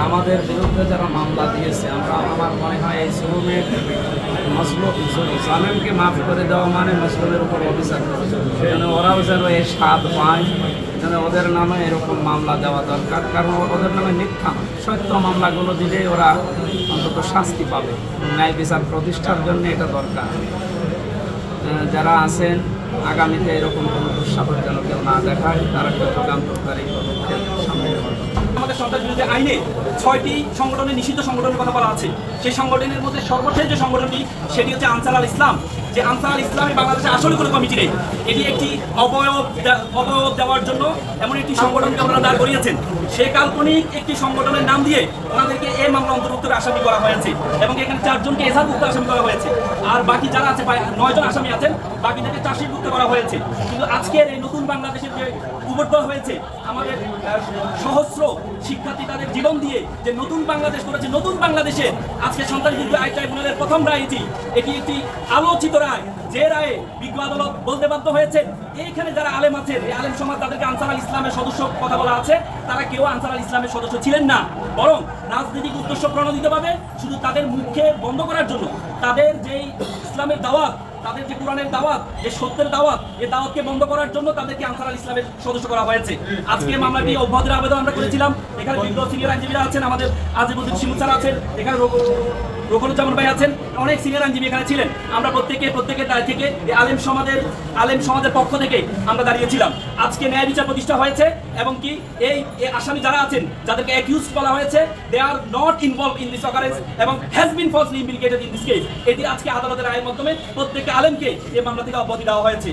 আমাদের বিরুদ্ধে যারা মামলা দিয়েছে, আমার মনে হয় এই জুলুমের জালেমকে মাফ করে দেওয়া মানে মুসলিমের উপর অবিচার করা, যেন ওরাও যেন এই স্বাদ পায়, যেন ওদের নামে এরকম মামলা দেওয়া দরকার। কারণ ওদের নামে মিথ্যা সত্য মামলাগুলো দিলেই ওরা অন্তত শাস্তি পাবে। ন্যায় বিচার প্রতিষ্ঠার জন্য এটা দরকার। যারা আছেন আগামীতে এরকম কোনো দুঃসাহস যেন কেউ না দেখায়, তারা একটা যুগান্তকারী পদক্ষেপ সামনে নেওয়ার। আমাদের সন্ত্রাস বিরোধী আইনে 6টি সংগঠনের নিষিদ্ধ সংগঠনের কথা বলা আছে। সেই সংগঠনের মধ্যে সর্বশেষ যে সংগঠনটি সেটি হচ্ছে আনসার আল ইসলাম। যে আনসার আল ইসলামে বাংলাদেশে আসলে কোনো কমিটি নেই, এটি একটি অবয়ব দেওয়ার জন্য এমন একটি সংগঠনকে ওনারা দাঁড় করিয়েছেন। সে কাল্পনিক একটি সংগঠনের নাম দিয়ে ওনাদেরকে এই মামলা অন্তর্ভুক্ত আসামি করা হয়েছে এবং এখানে 4 জনকে এজাহারভুক্ত আসামি করা হয়েছে। আর বাকি যারা আছে 9 জন আসামি আছেন, বাকিদেরকে চার্জশিটভুক্ত করা হয়েছে। কিন্তু আজকের এই নতুন বাংলাদেশের যে উদ্ভব হয়েছে, আমাদের সহস্র শিক্ষার্থী তাদের জীবন দিয়ে যে নতুন বাংলাদেশ করেছে, নতুন বাংলাদেশে আজকে সন্ত্রাস বিরোধী আইন ট্রাইব্যুনালের প্রথম রায় এটি একটি আলোচিত রায়। যে রায়ে বিজ্ঞ আদালত বলতে বাধ্য হয়েছে এইখানে যারা আলেম আছেন, এই আলেম সমাজ তাদেরকে আনসার আল ইসলামের সদস্য কথা বলা আছে, তারা কেউ আনসার আল ইসলামের সদস্য ছিলেন না, বরং রাজনৈতিক উদ্দেশ্য প্রণোদিতভাবে শুধু তাদের মুখে বন্ধ করার জন্য তাদের যেই ইসলামের দাওয়াত, তাদের যে কোরআনের দাওয়াত, যে সত্যের দাওয়াত, এই দাওয়াতকে বন্ধ করার জন্য তাদেরকে আনসার আল ইসলামের সদস্য করা হয়েছে। আজকে মামলাটি অব্যাহতির আবেদন আমরা করেছিলাম। এখানে বিজ্ঞ সিনিয়র আইনজীবীরা আছেন, আমাদের আজিমুদ্দিন শিমুল স্যার আছেন, এখানে রঘুরুজ্জামান ভাই আছেন, অনেক সিনিয়র আইনজীবী এখানে ছিলেন। আমরা প্রত্যেকের দায় থেকে আলেম সমাজের পক্ষ থেকে আমরা দাঁড়িয়েছিলাম। আজকে ন্যায় বিচার প্রতিষ্ঠা হয়েছে এবং কি এই আসামি যারা আছেন, যাদেরকে অ্যাকিউজড বলা হয়েছে, they are not involve in this occurrence এবং has been falsely implicated in this case. এটি আজকে আদালতের রায়ের মাধ্যমে প্রত্যেকটা আলেমকে এই মামলা থেকে অব্যাহতি দেওয়া হয়েছে।